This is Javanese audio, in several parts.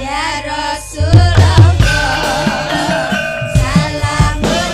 Ya Rasulullah, salamun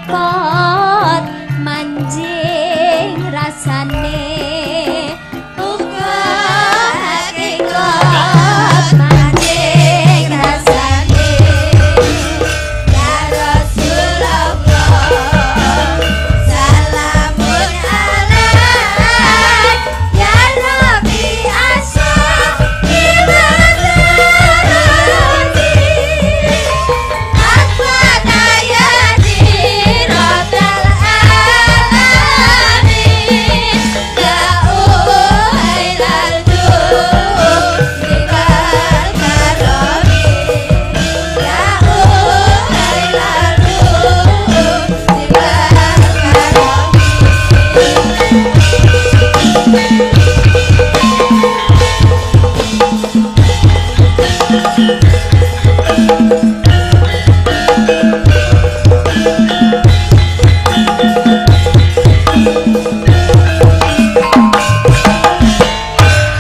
repot manjing rasane uga hakikat manjing rasane ya Rasulullah salamun alaik ya Nabi asal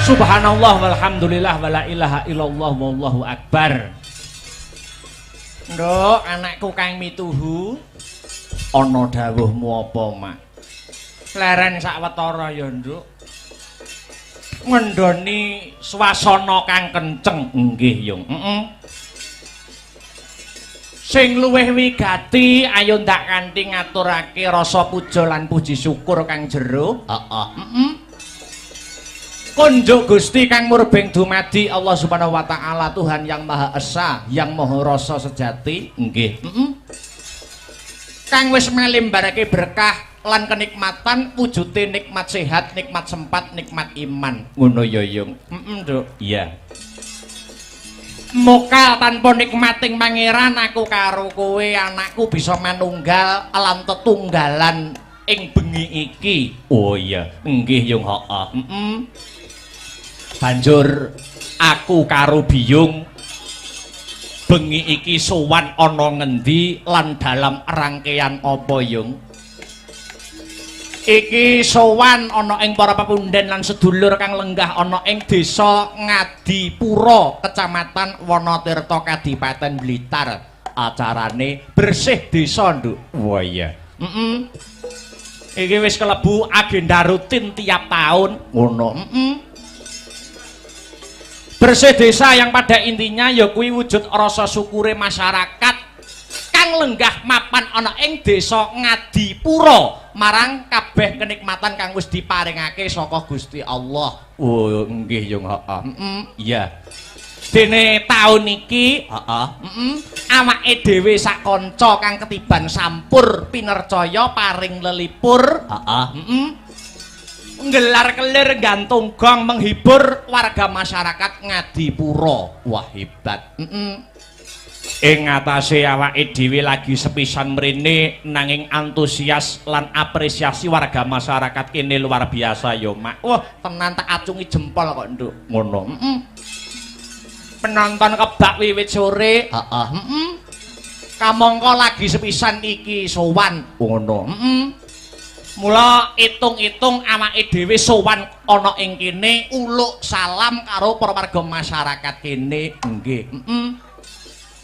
Subhanallah walhamdulillah wala ilaha illallah wallahu akbar. Nduk, anakku kang mituhu, ana dawuhmu apa, Mak? Leren sawetara ya, Nduk. Ngendhoni swasana kang kenceng, nggih, Yung. Sing luwih wigati ayo ndak kanthi ngaturake rasa puja lan puji syukur kang jero. Konjuk Gusti kang murbeng dumadi Allah Subhanahu wa taala, Tuhan yang Maha Esa, yang Maha Rasa sejati, nggih. Kang wis melimbarake berkah lan kenikmatan, wujude nikmat sehat, nikmat sempat, nikmat iman. Ngono ya, Yung. Nduk. Iya. Mokal tanpa nikmating pangeran aku karo kowe anakku bisa manunggal lan tetunggalan ing bengi iki. Oh iya, nggih Yung, heeh. Banjur aku karo Biyung bengi iki sowan ana ngendi lan dalam rangkaian apa, Yung? Iki sowan ana ing para pepunden lan sedulur kang lenggah ana ing desa Ngadipura, Kecamatan Wonotirta, Kadipaten Blitar. Acarane bersih desa, Nduk. Wah iya. Iki wis kelebu agenda rutin tiap tahun. Ngono. Bersih desa yang pada intinya ya kuwi wujud rasa syukure masyarakat kang lenggah mapan ana ing desa Ngadipura marang kabeh kenikmatan kang wis diparingake saka Gusti Allah. Oh nggih Yung, heeh. Iya. Dene taun iki, heeh. Awake dhewe sak kanca kang ketiban sampur pinercaya paring lelipur, heeh. Nggelar kelir gantung gong menghibur warga masyarakat Ngadipura. Wah hebat. Ing ngatasé awake dhewe lagi sepisan mrene nanging antusias lan apresiasi warga masyarakat kene luar biasa ya, Mak. Wah, tenan tak acungi jempol kok, Nduk. Ngono. Penonton kebak wiwit sore, heeh. Kamangka lagi sepisan iki sowan. Ngono. Mula itung-itung awake dhewe sowan ana ing kene uluk salam karo para warga masyarakat kene. Nggih.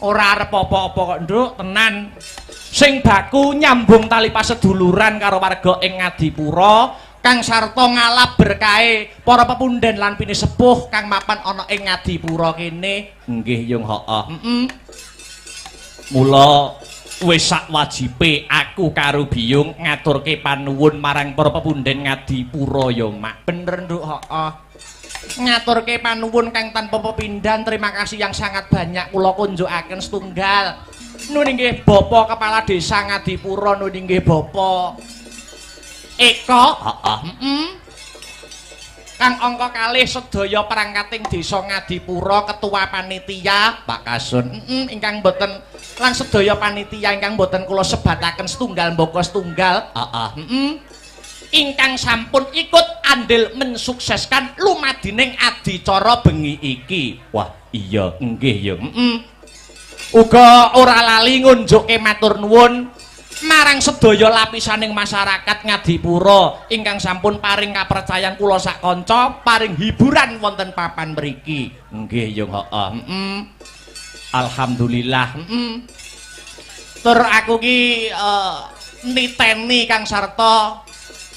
Ora arep apa-apa kok, Nduk, tenan. Sing baku nyambung tali paseduluran karo warga ing Ngadipura kang sarta ngalap berkahe para pepunden lan pinisepuh kang mapan ana ing Ngadipura kene. Nggih, Yung, heeh. Mula wis sak wajibe aku karo Biyung ngaturke panuwun marang para pepunden Ngadipura ya, Mak. Bener, Nduk, heeh. Ngaturke panuwun kang tanpa pepindhan, terima kasih yang sangat banyak kula kunjukaken setunggal. Nuni nggih Bapak Kepala Desa Ngadipura, nuni nggih Bapak Eko, heeh. Kang angka kalih sedaya perangkating Desa Ngadipura, Ketua Panitia Pak Kasun, ingkang boten lan sedaya panitia ingkang boten kula sebataken setunggal mbaka setunggal, ingkang sampun ikut andil mensukseskan lumadining adicara bengi iki. Wah, iya nggih ya. Uga ora lali ngunjuke matur nuwun marang sedaya lapisaning masyarakat Ngadipura ingkang sampun paring kapercayan kula sak kanca paring hiburan wonten papan mriki. Nggih ya, heeh. Alhamdulillah. Tur aku ki niteni kang sarta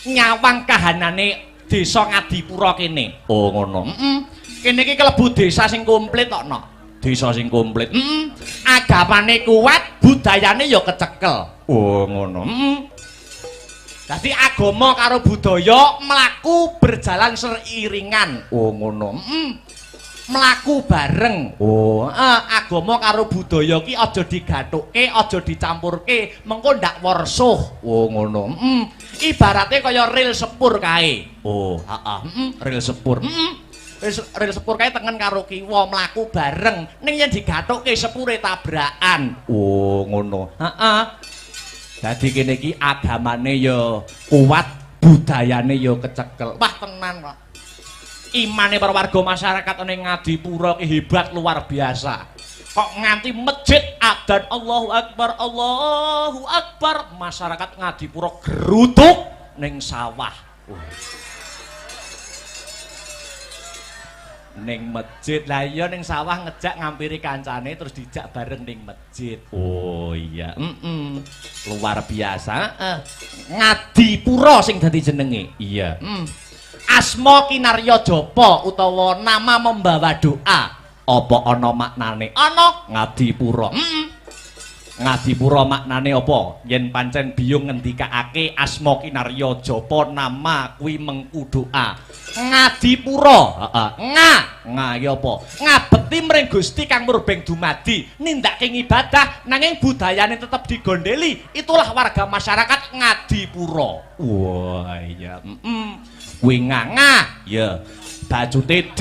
nyawang kahanane desa Ngadipura kene. Oh ngono. Kene iki kelebu desa sing komplit kok, Nok. Desa sing komplit. Agamane kuat, budayane ya kecekel. Oh ngono. Dadi agama karo budaya mlaku berjalan seiringan. Oh ngono. Mlaku bareng. Oh, agama karo budaya ki aja digathukke, aja dicampurke, mengko ndak warsuh. Oh ngono. Ibarate kaya ril sepur kae. Oh, ril sepur. Ril sepur kae tengen karo kiwa mlaku bareng. Ning yen digathukke sepure tabrakan. Oh ngono. Dadi kene iki agamane ya kuat, budayane ya kecekel. Wah tenan kok. Imane para warga masyarakat ning Ngadipura ki hebat luar biasa. Kok nganti masjid adzan Allahu Akbar, masyarakat Ngadipura gerutuk ning sawah. Ning masjid lah iya ning sawah ngejak ngampiri kancane terus dijak bareng ning masjid. Oh iya, luar biasa. Ngadipura sing dadi jenenge. Iya. Asma Kinarya Japa utawa nama membawa doa. Apa ana maknane? Ana Ngadipura. Ngadipura maknane apa? Yen pancen biyung ngendikake asma Kinarya Japa nama kuwi mengku doa. Ngadipura, nga iki apa? Ngabekti mring Gusti kang murbeng dumadi, nindakake ibadah nanging budayane tetep digondeli. Itulah warga masyarakat Ngadipura. Wah iya, kuwi nga, ya. Bajute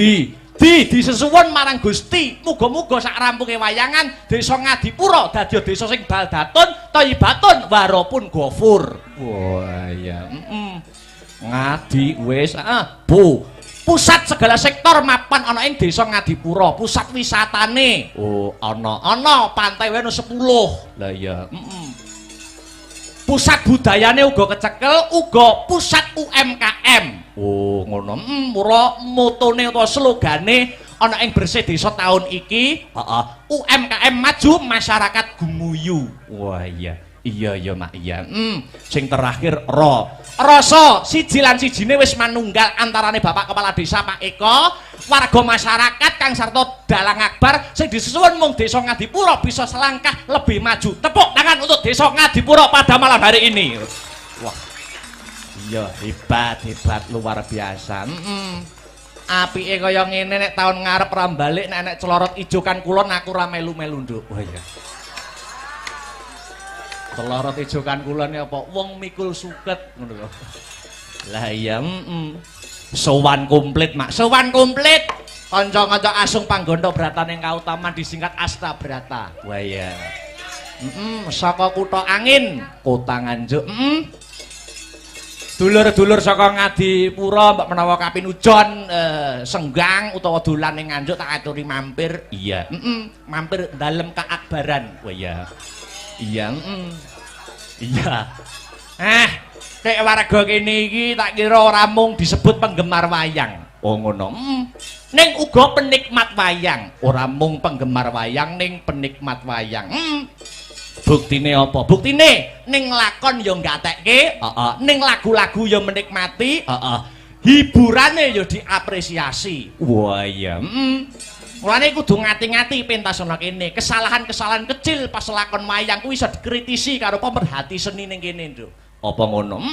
disesuwun marang Gusti. Muga-muga sak rampunge wayangan desa Ngadipura dadi desa sing baldatun, thayyibatun, warapun ghafur. Wah iya, Ngadi wis pusat segala sektor mapan ana ing desa Ngadipura, pusat wisatane. Oh, ana pantai wae 10. Lah iya, Pusat budayane uga kecekel, uga pusat UMKM. Oh, ngono. Mula motone utawa slogane ana ing Bersih Desa tahun iki, UMKM maju, masyarakat gumuyu. Wah iya. Iya Mak, iya. Sing terakhir rasa siji lan sijine wis manunggal antarane Bapak Kepala Desa Pak Eko, warga masyarakat kang sarta dalang akbar sing disuwun mung Desa Ngadipura bisa selangkah lebih maju. Tepuk tangan untuk Desa Ngadipura pada malam hari ini. Wah. Iya, hebat luar biasa. Apike kaya ngene nek taun ngarep ra balik nek celorot ijo kan kulon aku ra melu-melu nduk. Wah iya. Celorot ijokan kulon apa wong mikul suket ngono lho. Lah iya, sowan komplit Mak, sowan komplit. Kanca-kanca asung panggondo bratan ing kautaman disingkat Astabrata. Wah iya. Saka kutha angin, kota Nganjuk. Dulur-dulur saka Ngadipura mbak menawa kapinujon senggang utawa dolan ning Nganjuk tak aturi mampir. Iya, mampir dalem keakbaran. Wah iya. Iya, iya. Nek warga kene iki tak kira ora mung disebut penggemar wayang. Oh ngono. Ning uga penikmat wayang. Ora mung penggemar wayang ning penikmat wayang. Buktine apa? Buktine ning lakon ya nggatekke, ning lagu-lagu ya menikmati, hiburane ya diapresiasi. Wah iya. Mulane kudu ngati-ngati pentas ana kene. Kesalahan-kesalahan kecil pas lakon wayang kuwi iso dikritisi karo pemerhati seni ning kene, Nduk. Apa ngono?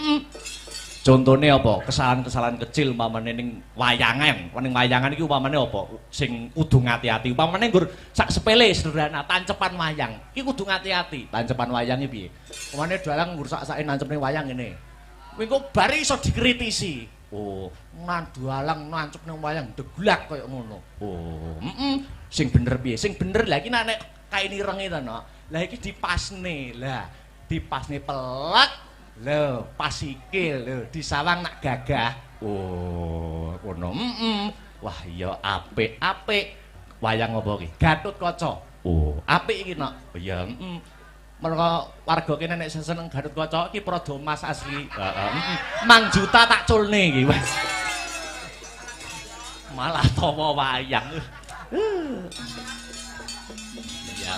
Contone apa? Kesalahan-kesalahan kecil umpamane ning wayangan. Ning wayangan iki umpamane apa? Sing kudu ngati-ati. Umpamane nggur sak sepele sederhana tancepan wayang. Iki kudu ngati-ati. Tancepan wayange piye? Umpamane dalang nggur sak-sake nancepne wayang ngene. Kuwi kok bar iso dikritisi. Oh, nandualang nancep nang wayang deglak kaya ngono. Oh, sing bener piye? Sing bener lha iki nek kae irenge to, Nok. Lah iki dipasne. Lah, dipasne pelek. Lho, pas sikil lho, disawang nak gagah. Oh, ngono. Wah, iya apik-apik. Wayang apa iki? Gatotkaca. Oh, apik iki, Nok. Iya, mereka warga kene nek seneng Gatotkaca iki prada emas asli. Mang juta tak culne iki. Malah tawa wayang. Ya,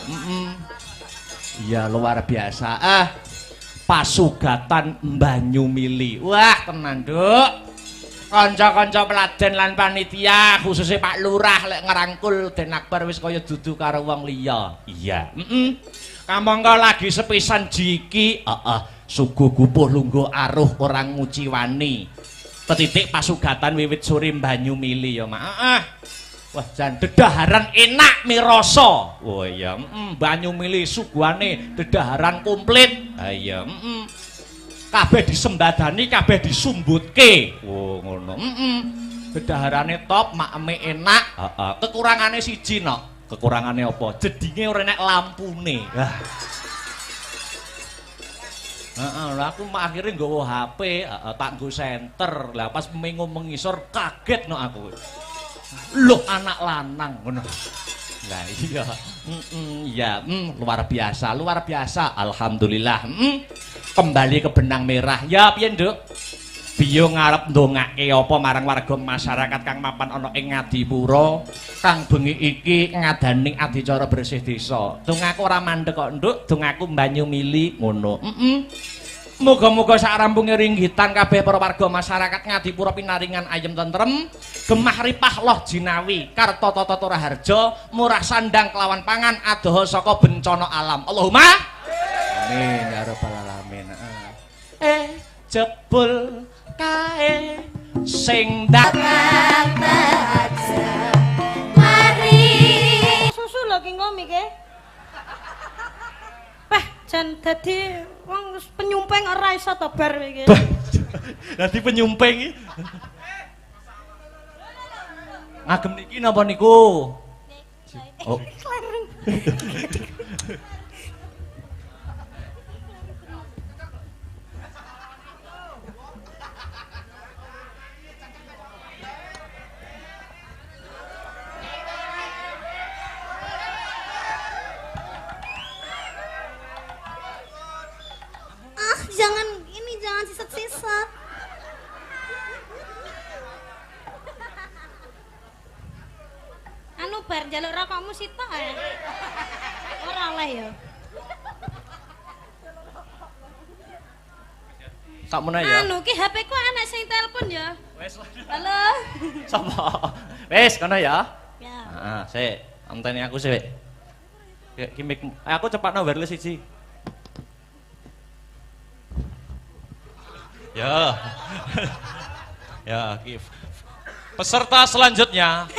iya luar biasa. Pasugatan Banyumili. Wah, tenan, Nduk. Kanca-kanca peladen lan panitia khususnya Pak Lurah lek ngerangkul Den Akbar wis kaya dudu karo wong liya. Iya, kamangka lagi sepisan jiki, suguh gupuh lungguh aruh orang nguci wani. Petitik pasugatan wiwit sore Banyumili ya, Mak. Wah, jan dedaharan enak mirasa. Oh iya, Banyumili suguhane dedaharan komplit. Ha iya, kabeh disembadani, kabeh disumbutke. Oh ngono. Dedaharane top, makeme enak. Kekurangane siji nok. Kekurangane apa? Jedinge ora enek lampune. Lah aku akhirnya nggawa HP, tak nggo senter. Lah pas mengo mengisor kaget no aku. Loh anak lanang ngono. Lah iya. Ya, luar biasa, luar biasa. Alhamdulillah. Kembali ke benang merah. Ya piye, Nduk? Biyo ngarep ndongake apa marang warga masyarakat kang mapan ana ing Ngadipura kang bengi iki ngadani adicara bersih desa. Dongaku ora mandek kok, Nduk. Dongaku Banyumili ngono. Muga-muga sak rampunge ringgitan kabeh para warga masyarakat Ngadipura pinaringan ayem tentrem, gemah ripah loh jinawi, karta tata raharja, murah sandang kelawan pangan adoh saka bencana alam. Allahumma amin ya rabbal alamin. Jebul kae sing aja mari susu lho ki ngomi ke. Peh jan dadi wong penyumpeng ora iso to bar iki. Dadi penyumpeng iki. Ngagem niki napa niku? Oh. Jangan sisat-sisat. Anu bar njaluk rokokmu sitok ae. Ora oleh ya. Sakmene ya. Anu ki HP ku anak sing telepon ya. Wes. Halo. Sapa? Wes kono ya. Ya. Heeh, sik. Anteni aku sik. Ya ki mic. Aku cepatno wireless siji. Ya. Ya, peserta selanjutnya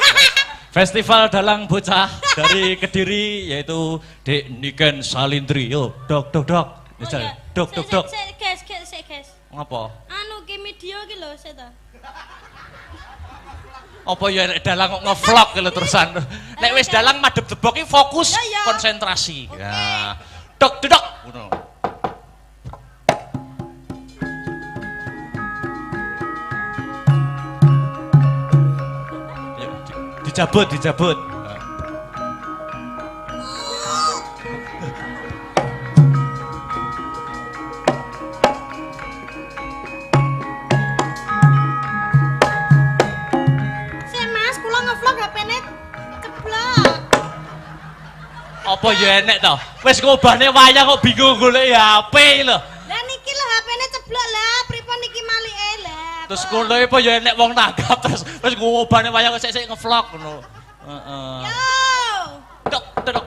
Festival Dalang Bocah dari Kediri yaitu Dek Niken Salindri. Yo, dok. Dok. Guys. Ngapa? Anu ki media ki lho sik ta. Apa ya nek dalang kok nge-vlog lho terusan. Nek wis dalang madhep debok ki fokus konsentrasi. Ya. Dok. Ngono. Dijabut. Mas, kula nge-vlog HP-ne ceblok. Apa ya enek to? Wis ngobahne wayang kok bingung golek HP lho. Lah niki lho HP-ne ceblok lah, pripun niki malike lah. Terus ngono apa ya enek wong tanggap terus wis ngobahne wayang kok sik nge-vlog ngono. Heeh. Yo. Dok.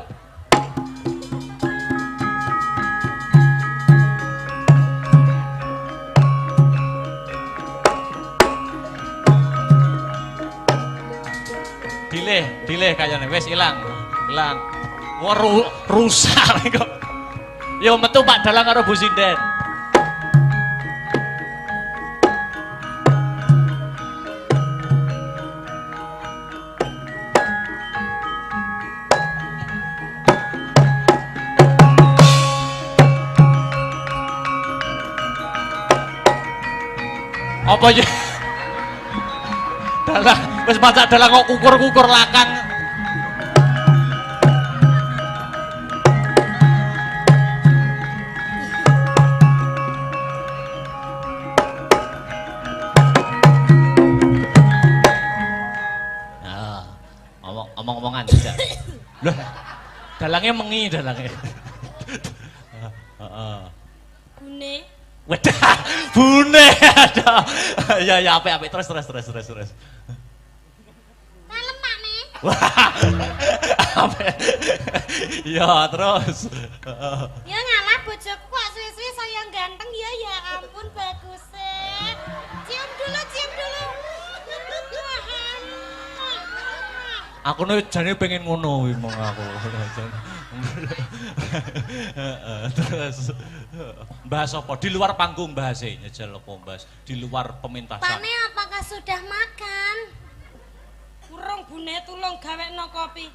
Dileh kayane wis ilang. Wah rusak kok. Yo metu Pak Dalang karo Bu Sinden. Apa ya? Dalang, wis macak dalang kok kukur-kukur lakang. Nah, omong-omongan saja. Loh, dalangnya mengi dalangnya. Bune Wedah, bune. Aduh. Ya apik terus. Kalem Pak nih. Wah. Apik. Ya terus. Ya ngalah bojoku kok suwi-suwi saya ganteng ya ampun bagus cium dulu. Aku nih jane pengen ngono kuwi mong aku. Terus bahas apa? Di luar panggung bahas nyejel apa bahas? Di luar pementasan. Pane apakah sudah makan? Urung bune tulung gawekno kopi.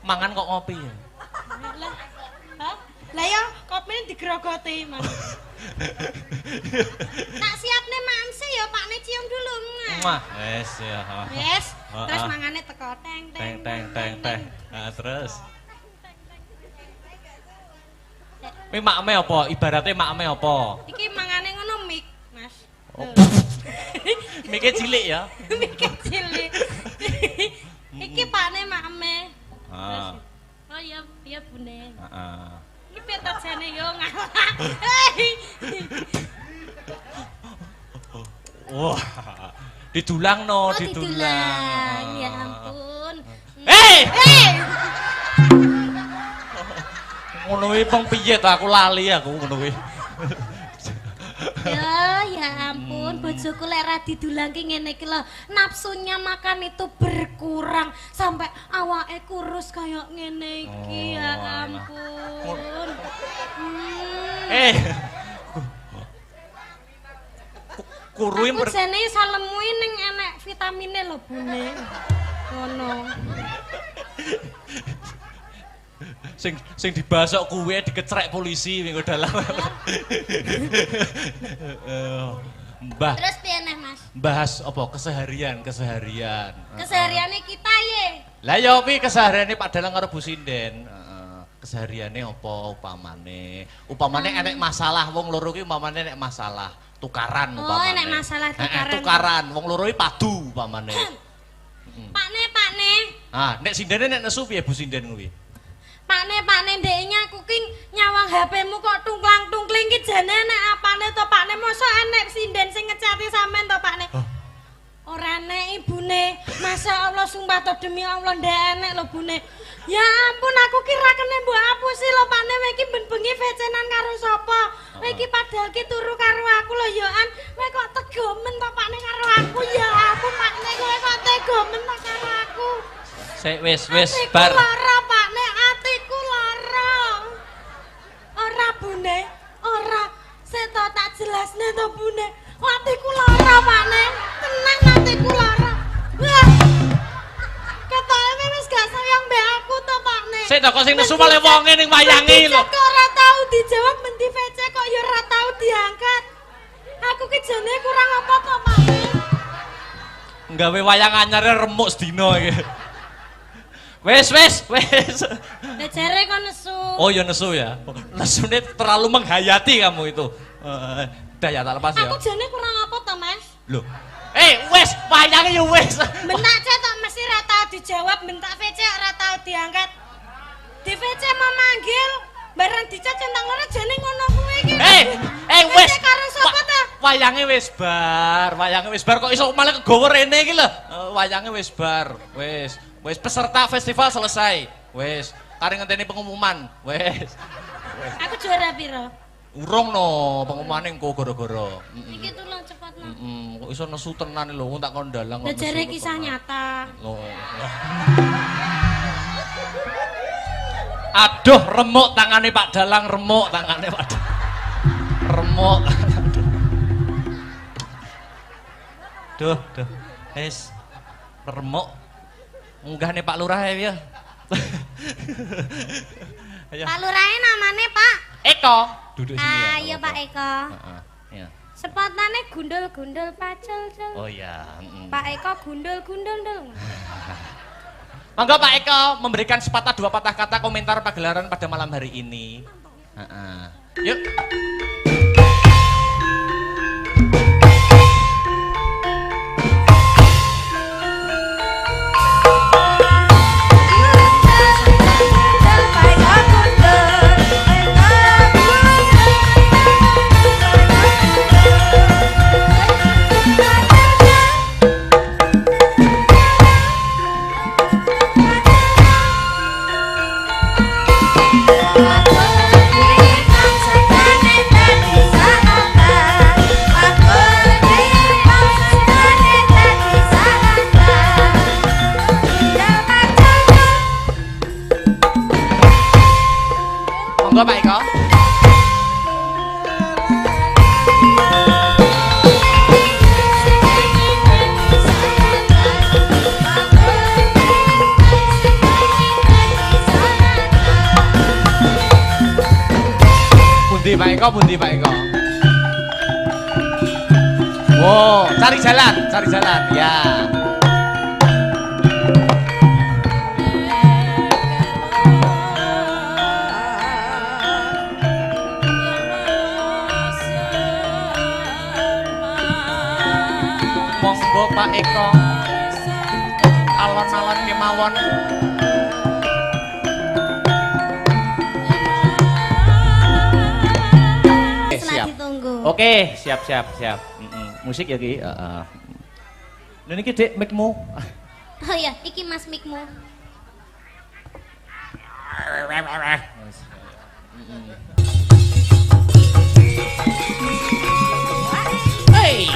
Mangan kok ngopi ya? Lah. Hah? Lah ya kopine digrogoti, Mas. Tak siapne mamse ya Pakne cium dulu. Wah, wes ya. Yes, terus mangane teko teng. Nah, terus. Ini makme apa? Ibaratnya makme apa? Iki mangane ngono mik, Mas. Oh. Miknya cilik ya? Mikir cilik. Iki pakne makme. Ah. Oh iya bune. Heeh. Iki piye ta jane yo ngalah. Wah. Didulang no, didulang. Ya ampun. Hei! Ngono kuwi peng piye ta aku lali aku ngono kuwi. Ya ampun, bojoku lek ra didulangke ngene iki lho, nafsunya makan itu berkurang sampai awake kurus kayak ngene iki. Ya ampun. Kurui aku jane salemu ning enek vitamine lho bune. Ngono. Sing dibasok kuwe dikecrek polisi minggu dalam. Mbah. Terus piye neh, Mas? Bahas apa keseharian. Kesehariane kita ye. Lah ya pi kesehariane Pak Dalang karo Bu Sinden. Kesehariane apa upamane? Upamane enek masalah wong loro ki upamane enek masalah tukaran upamane. Oh, enek masalah tukaran. Tukaran wong loro ki padu upamane. Pakne. Ah, nek Sindene nek nesu piye Bu Sinden kuwi? Pakne ndeknya aku ki nyawang HP-mu kok tungklang-tungkling ki jane nek apane to Pakne mosok enek sinden sing ngecati sampean to Pakne. Ora enek ibune. Masya Allah sumpah to demi Allah ndek enek lho bune. Ya ampun aku ki ra kene mbok apusi lho Pakne kowe iki ben-bengi vecenan karo sapa? Kowe iki padahal ki turu karo aku lho ya an. Kowe kok tegomen to Pakne karo aku ya ampun Pakne kowe kok tegomen to karo aku. Sik wis bar. Lara Pakne atiku lara. Ora bune, ora. Seto tak jelasne to bune. Atiku lara Pakne. Tenang atiku lara. Wah. Ketoke wis gak sayang mbek aku to Pakne. Sik to kok sing nesu male wonge ning wayange lho. Kok ora tau dijawab menti VC kok ya ora tau diangkat. Aku ki jane kurang apa to Pakne? Nggawe wayang anyare remuk sedina iki. Wes. Lah jare kok nesu. Oh ya nesu ya. Nesune terlalu menghayati kamu itu. Dah ya tak lepas ya. Aku jane kurang apa to, Mas? Loh. Wes, wayange ya wes. Bentak cek tok mesti ra tau dijawab, bentak VC ora tau diangkat. Di VC memanggil, barang dicat centang ora jane ngono kuwi iki. Wes. Karo sapa ta? Wayange wis bar kok iso malah kegowo rene iki lho. Wayange wis bar. Wes peserta festival selesai. Wes, kare ngenteni pengumuman. Wes. Aku juara piro? Urung no, pengumumane engko gara-gara. Iki tulung cepatno. Kok iso nesu tenan lho, tak kondalang kok. Jare kisah nyata. Aduh, remuk tangane Pak Dalang, remuk tangane Pak Dalang. Remuk. Duh. Wes. Remuk. Munggah nih Pak Lurah ya. Pak Lurah namanya Pak Eko. Duduk sini ya. Ayo Pak Eko. Iya. Sepatane gundul-gundul pacul. Oh ya. Pak Eko gundul-gundul dong. Monggo Pak Eko memberikan sepatah dua patah kata komentar pagelaran pada malam hari ini. Yuk. Eko pundi Pak Eko? Wow, cari jalan ya. Monggo Pak Eko. Alon-alon kemawon. Siap. Ditunggu. Oke, siap. Musik ya Ki. Lha niki Dik mic-mu. Oh iya, iki Mas mikmu. Hey.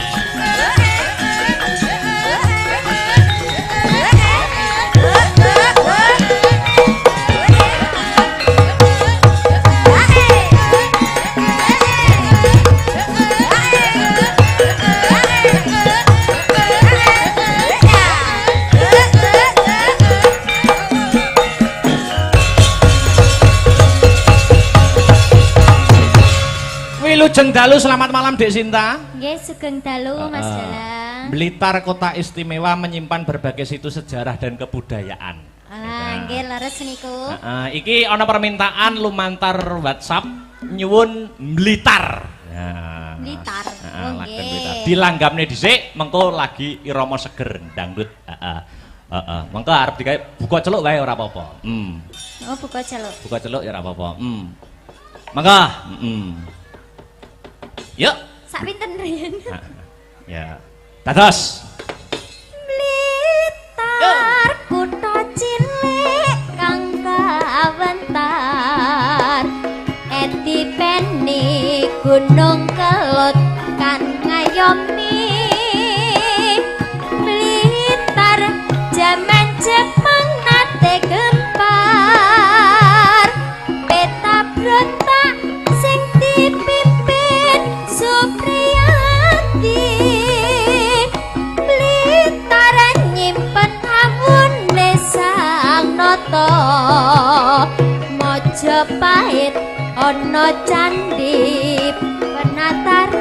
Wilujeng dalu, selamat malam Dek Sinta. Nggih, sugeng dalu Mas Dalang. Blitar kota istimewa menyimpan berbagai situs sejarah dan kebudayaan. Nggih, leres niku. Iki ana permintaan lumantar WhatsApp nyuwun Blitar. Blitar. Lagen Blitar. Dilanggamne dhisik, mengko lagi irama seger dangdut. Mengko arep digawe buka celuk wae ora apa-apa. Oh, buka celuk. Buka celuk ya ora apa-apa. Mengko, Yuk. Sak pinten riyen? Ya. Dados. Blitar kutha cilik kang kawentar. Etipeni gunung kelut kan ngayomi. Blitar jaman Jepang nate gempar. Peta brontak sing dipimpin Supriyati. Blitar nyimpen awune Sang Nata. Majapahit ana candhi penataran.